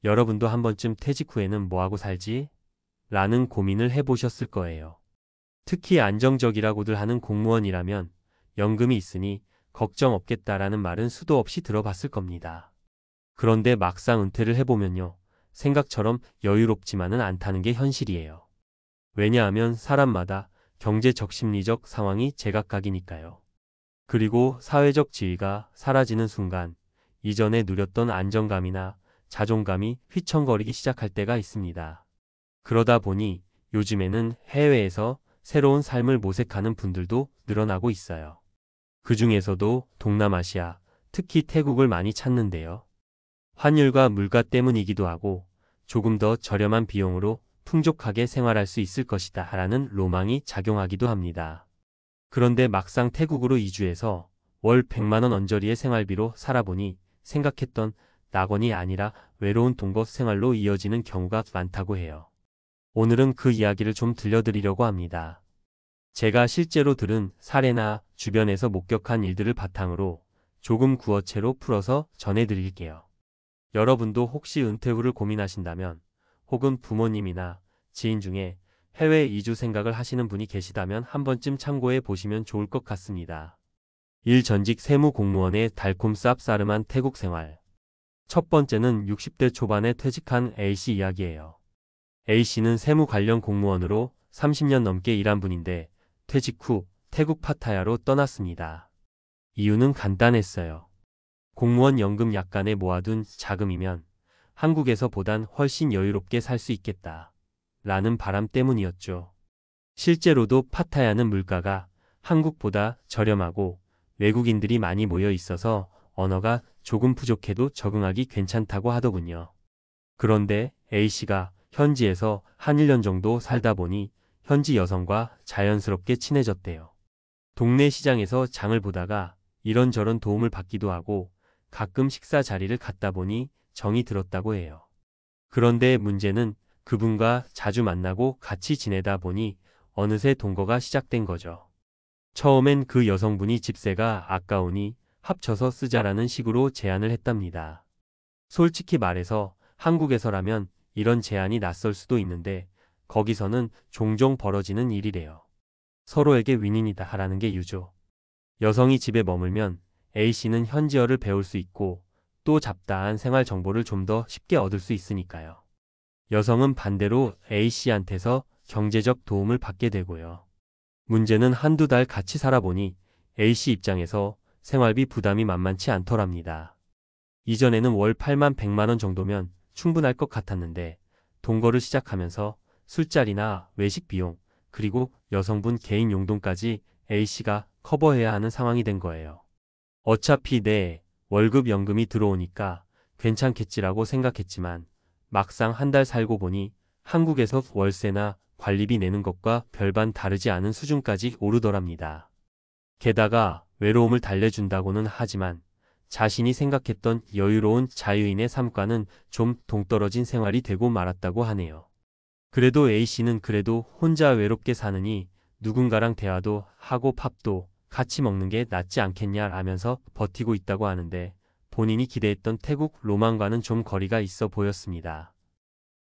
여러분도 한 번쯤 퇴직 후에는 뭐하고 살지? 라는 고민을 해보셨을 거예요. 특히 안정적이라고들 하는 공무원이라면 연금이 있으니 걱정 없겠다라는 말은 수도 없이 들어봤을 겁니다. 그런데 막상 은퇴를 해보면요. 생각처럼 여유롭지만은 않다는 게 현실이에요. 왜냐하면 사람마다 경제적 심리적 상황이 제각각이니까요. 그리고 사회적 지위가 사라지는 순간 이전에 누렸던 안정감이나 자존감이 휘청거리기 시작할 때가 있습니다. 그러다 보니 요즘에는 해외에서 새로운 삶을 모색하는 분들도 늘어나고 있어요. 그 중에서도 동남아시아, 특히 태국을 많이 찾는데요. 환율과 물가 때문이기도 하고 조금 더 저렴한 비용으로 풍족하게 생활할 수 있을 것이다 라는 로망이 작용하기도 합니다. 그런데 막상 태국으로 이주해서 월 100만 원 언저리의 생활비로 살아보니 생각했던 낙원이 아니라 외로운 동거 생활로 이어지는 경우가 많다고 해요. 오늘은 그 이야기를 좀 들려드리려고 합니다. 제가 실제로 들은 사례나 주변에서 목격한 일들을 바탕으로 조금 구어체로 풀어서 전해드릴게요. 여러분도 혹시 은퇴 후를 고민하신다면 혹은 부모님이나 지인 중에 해외 이주 생각을 하시는 분이 계시다면 한 번쯤 참고해 보시면 좋을 것 같습니다. 1. 전직 세무공무원의 달콤 쌉싸름한 태국 생활. 첫 번째는 60대 초반에 퇴직한 A씨 이야기예요. A씨는 세무 관련 공무원으로 30년 넘게 일한 분인데 퇴직 후 태국 파타야로 떠났습니다. 이유는 간단했어요. 공무원 연금 약간에 모아둔 자금이면 한국에서 보단 훨씬 여유롭게 살 수 있겠다. 라는 바람 때문이었죠. 실제로도 파타야는 물가가 한국보다 저렴하고 외국인들이 많이 모여 있어서 언어가 조금 부족해도 적응하기 괜찮다고 하더군요. 그런데 A씨가 현지에서 한 1년 정도 살다 보니 현지 여성과 자연스럽게 친해졌대요. 동네 시장에서 장을 보다가 이런저런 도움을 받기도 하고 가끔 식사 자리를 갖다 보니 정이 들었다고 해요. 그런데 문제는 그분과 자주 만나고 같이 지내다 보니 어느새 동거가 시작된 거죠. 처음엔 그 여성분이 집세가 아까우니 합쳐서 쓰자라는 식으로 제안을 했답니다. 솔직히 말해서 한국에서라면 이런 제안이 낯설 수도 있는데 거기서는 종종 벌어지는 일이래요. 서로에게 윈윈이다 하라는 게 유죠. 여성이 집에 머물면 A씨는 현지어를 배울 수 있고 또 잡다한 생활 정보를 좀 더 쉽게 얻을 수 있으니까요. 여성은 반대로 A씨한테서 경제적 도움을 받게 되고요. 문제는 한두 달 같이 살아보니 A씨 입장에서 생활비 부담이 만만치 않더랍니다. 이전에는 월 8만 100만 원 정도면 충분할 것 같았는데 동거를 시작하면서 술자리나 외식 비용 그리고 여성분 개인 용돈까지 A씨가 커버해야 하는 상황이 된 거예요. 어차피 내 월급 연금이 들어오니까 괜찮겠지라고 생각했지만 막상 한 달 살고 보니 한국에서 월세나 관리비 내는 것과 별반 다르지 않은 수준까지 오르더랍니다. 게다가 외로움을 달래준다고는 하지만 자신이 생각했던 여유로운 자유인의 삶과는 좀 동떨어진 생활이 되고 말았다고 하네요. 그래도 A씨는 그래도 혼자 외롭게 사느니 누군가랑 대화도 하고 밥도 같이 먹는 게 낫지 않겠냐 라면서 버티고 있다고 하는데 본인이 기대했던 태국 로망과는 좀 거리가 있어 보였습니다.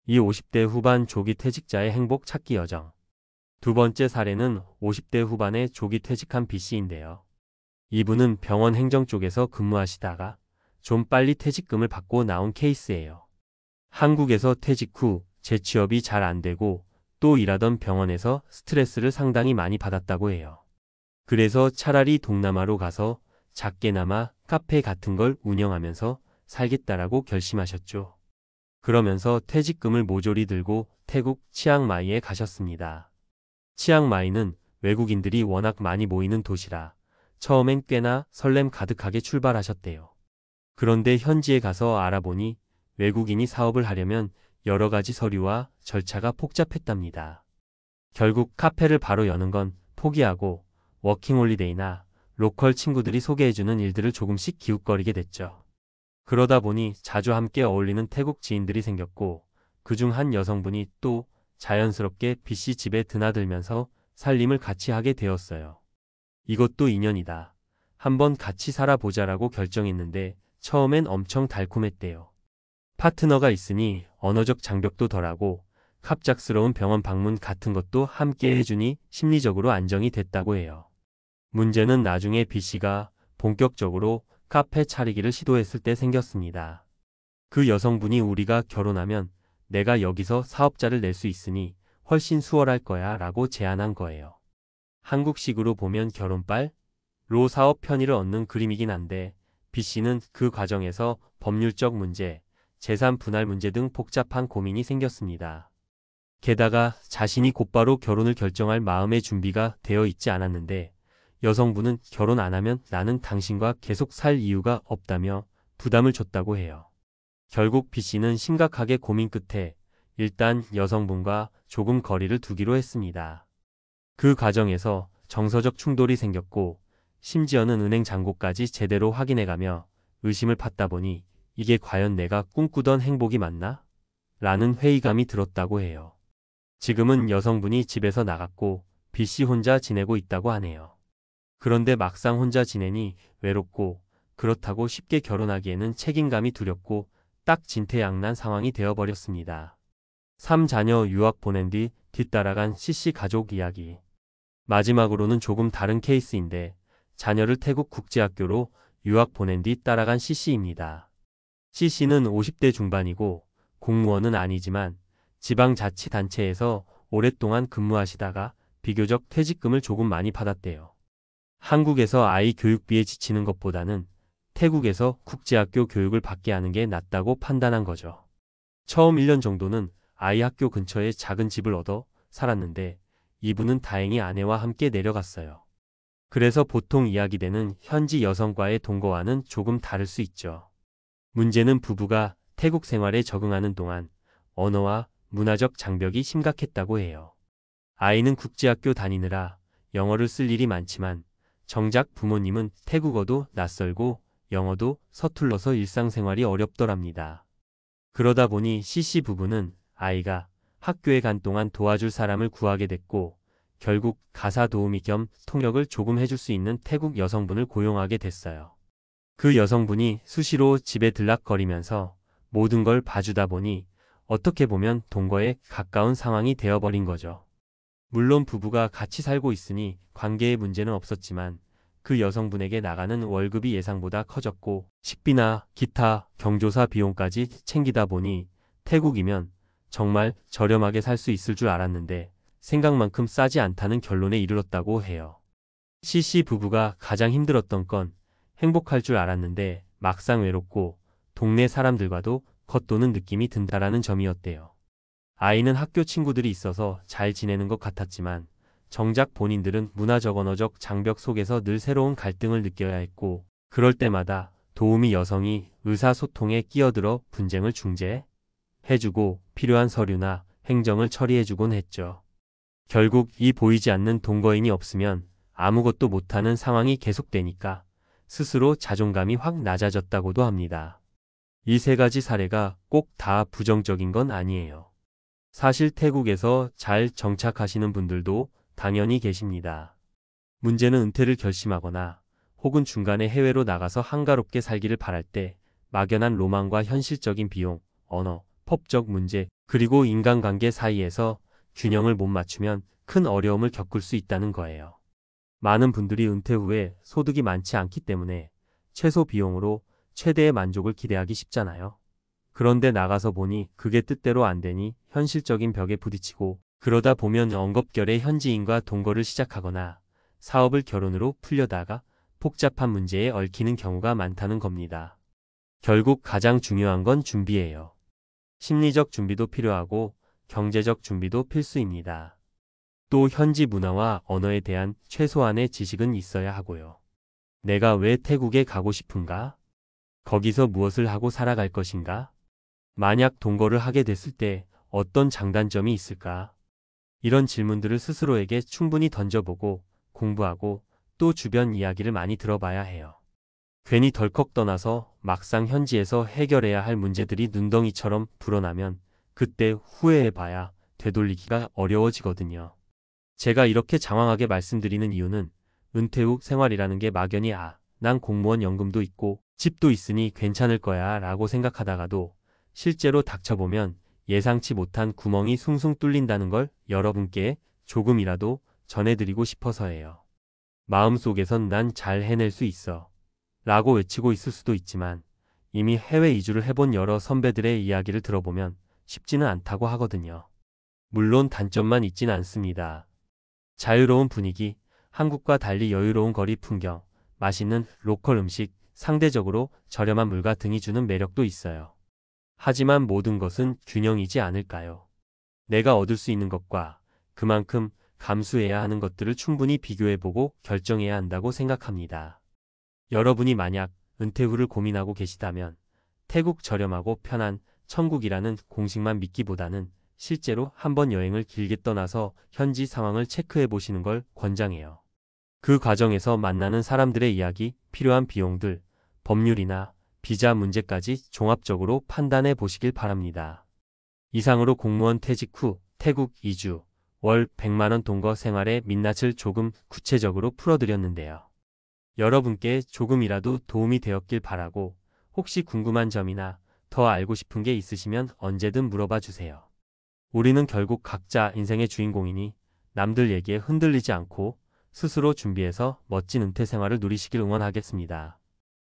이 50대 후반 조기 퇴직자의 행복 찾기 여정. 두 번째 사례는 50대 후반에 조기 퇴직한 B씨인데요. 이분은 병원 행정 쪽에서 근무하시다가 좀 빨리 퇴직금을 받고 나온 케이스예요. 한국에서 퇴직 후 재취업이 잘 안 되고 또 일하던 병원에서 스트레스를 상당히 많이 받았다고 해요. 그래서 차라리 동남아로 가서 작게나마 카페 같은 걸 운영하면서 살겠다라고 결심하셨죠. 그러면서 퇴직금을 모조리 들고 태국 치앙마이에 가셨습니다. 치앙마이는 외국인들이 워낙 많이 모이는 도시라 처음엔 꽤나 설렘 가득하게 출발하셨대요. 그런데 현지에 가서 알아보니 외국인이 사업을 하려면 여러 가지 서류와 절차가 복잡했답니다. 결국 카페를 바로 여는 건 포기하고 워킹홀리데이나 로컬 친구들이 소개해주는 일들을 조금씩 기웃거리게 됐죠. 그러다 보니 자주 함께 어울리는 태국 지인들이 생겼고 그중 한 여성분이 또 자연스럽게 B씨 집에 드나들면서 살림을 같이 하게 되었어요. 이것도 인연이다. 한번 같이 살아보자라고 결정했는데 처음엔 엄청 달콤했대요. 파트너가 있으니 언어적 장벽도 덜하고 갑작스러운 병원 방문 같은 것도 함께 해주니 심리적으로 안정이 됐다고 해요. 문제는 나중에 B씨가 본격적으로 카페 차리기를 시도했을 때 생겼습니다. 그 여성분이 우리가 결혼하면 내가 여기서 사업자를 낼 수 있으니 훨씬 수월할 거야 라고 제안한 거예요. 한국식으로 보면 결혼빨로 사업 편의를 얻는 그림이긴 한데 B씨는 그 과정에서 법률적 문제, 재산 분할 문제 등 복잡한 고민이 생겼습니다. 게다가 자신이 곧바로 결혼을 결정할 마음의 준비가 되어 있지 않았는데 여성분은 결혼 안 하면 나는 당신과 계속 살 이유가 없다며 부담을 줬다고 해요. 결국 B씨는 심각하게 고민 끝에 일단 여성분과 조금 거리를 두기로 했습니다. 그 과정에서 정서적 충돌이 생겼고 심지어는 은행 잔고까지 제대로 확인해가며 의심을 팠다 보니 이게 과연 내가 꿈꾸던 행복이 맞나? 라는 회의감이 들었다고 해요. 지금은 여성분이 집에서 나갔고 B씨 혼자 지내고 있다고 하네요. 그런데 막상 혼자 지내니 외롭고 그렇다고 쉽게 결혼하기에는 책임감이 두렵고 딱 진퇴양난 상황이 되어버렸습니다. 3자녀 유학 보낸 뒤 뒤따라간 C씨 가족 이야기. 마지막으로는 조금 다른 케이스인데 자녀를 태국 국제학교로 유학 보낸 뒤 따라간 C씨입니다. C씨는 50대 중반이고 공무원은 아니지만 지방자치단체에서 오랫동안 근무하시다가 비교적 퇴직금을 조금 많이 받았대요. 한국에서 아이 교육비에 지치는 것보다는 태국에서 국제학교 교육을 받게 하는 게 낫다고 판단한 거죠. 처음 1년 정도는 아이 학교 근처에 작은 집을 얻어 살았는데 이분은 다행히 아내와 함께 내려갔어요. 그래서 보통 이야기되는 현지 여성과의 동거와는 조금 다를 수 있죠. 문제는 부부가 태국 생활에 적응하는 동안 언어와 문화적 장벽이 심각했다고 해요. 아이는 국제학교 다니느라 영어를 쓸 일이 많지만 정작 부모님은 태국어도 낯설고 영어도 서툴러서 일상생활이 어렵더랍니다. 그러다 보니 C씨 부부는 아이가 학교에 간 동안 도와줄 사람을 구하게 됐고 결국 가사 도우미 겸 통역을 조금 해줄 수 있는 태국 여성분을 고용하게 됐어요. 그 여성분이 수시로 집에 들락거리면서 모든 걸 봐주다 보니 어떻게 보면 동거에 가까운 상황이 되어버린 거죠. 물론 부부가 같이 살고 있으니 관계에 문제는 없었지만 그 여성분에게 나가는 월급이 예상보다 커졌고 식비나 기타 경조사 비용까지 챙기다 보니 태국이면 정말 저렴하게 살 수 있을 줄 알았는데 생각만큼 싸지 않다는 결론에 이르렀다고 해요. C씨 부부가 가장 힘들었던 건 행복할 줄 알았는데 막상 외롭고 동네 사람들과도 겉도는 느낌이 든다라는 점이었대요. 아이는 학교 친구들이 있어서 잘 지내는 것 같았지만 정작 본인들은 문화적 언어적 장벽 속에서 늘 새로운 갈등을 느껴야 했고 그럴 때마다 도우미 여성이 의사소통에 끼어들어 분쟁을 중재해주고 필요한 서류나 행정을 처리해주곤 했죠. 결국 이 보이지 않는 동거인이 없으면 아무것도 못하는 상황이 계속되니까 스스로 자존감이 확 낮아졌다고도 합니다. 이 세 가지 사례가 꼭 다 부정적인 건 아니에요. 사실 태국에서 잘 정착하시는 분들도 당연히 계십니다. 문제는 은퇴를 결심하거나 혹은 중간에 해외로 나가서 한가롭게 살기를 바랄 때 막연한 로망과 현실적인 비용, 언어, 법적 문제, 그리고 인간관계 사이에서 균형을 못 맞추면 큰 어려움을 겪을 수 있다는 거예요. 많은 분들이 은퇴 후에 소득이 많지 않기 때문에 최소 비용으로 최대의 만족을 기대하기 쉽잖아요. 그런데 나가서 보니 그게 뜻대로 안 되니 현실적인 벽에 부딪히고 그러다 보면 엉겁결에 현지인과 동거를 시작하거나 사업을 결혼으로 풀려다가 복잡한 문제에 얽히는 경우가 많다는 겁니다. 결국 가장 중요한 건 준비예요. 심리적 준비도 필요하고 경제적 준비도 필수입니다. 또 현지 문화와 언어에 대한 최소한의 지식은 있어야 하고요. 내가 왜 태국에 가고 싶은가? 거기서 무엇을 하고 살아갈 것인가? 만약 동거를 하게 됐을 때 어떤 장단점이 있을까? 이런 질문들을 스스로에게 충분히 던져보고 공부하고 또 주변 이야기를 많이 들어봐야 해요. 괜히 덜컥 떠나서 막상 현지에서 해결해야 할 문제들이 눈덩이처럼 불어나면 그때 후회해봐야 되돌리기가 어려워지거든요. 제가 이렇게 장황하게 말씀드리는 이유는 은퇴 후 생활이라는 게 막연히 난 공무원 연금도 있고 집도 있으니 괜찮을 거야 라고 생각하다가도 실제로 닥쳐보면 예상치 못한 구멍이 숭숭 뚫린다는 걸 여러분께 조금이라도 전해드리고 싶어서예요. 마음속에선 난 잘 해낼 수 있어 라고 외치고 있을 수도 있지만 이미 해외 이주를 해본 여러 선배들의 이야기를 들어보면 쉽지는 않다고 하거든요. 물론 단점만 있진 않습니다. 자유로운 분위기, 한국과 달리 여유로운 거리 풍경, 맛있는 로컬 음식, 상대적으로 저렴한 물가 등이 주는 매력도 있어요. 하지만 모든 것은 균형이지 않을까요? 내가 얻을 수 있는 것과 그만큼 감수해야 하는 것들을 충분히 비교해보고 결정해야 한다고 생각합니다. 여러분이 만약 은퇴 후를 고민하고 계시다면 태국 저렴하고 편한 천국이라는 공식만 믿기보다는 실제로 한번 여행을 길게 떠나서 현지 상황을 체크해 보시는 걸 권장해요. 그 과정에서 만나는 사람들의 이야기, 필요한 비용들, 법률이나 비자 문제까지 종합적으로 판단해 보시길 바랍니다. 이상으로 공무원 퇴직 후 태국 이주, 월 100만 원 동거 생활의 민낯을 조금 구체적으로 풀어드렸는데요. 여러분께 조금이라도 도움이 되었길 바라고 혹시 궁금한 점이나 더 알고 싶은 게 있으시면 언제든 물어봐 주세요. 우리는 결국 각자 인생의 주인공이니 남들 얘기에 흔들리지 않고 스스로 준비해서 멋진 은퇴 생활을 누리시길 응원하겠습니다.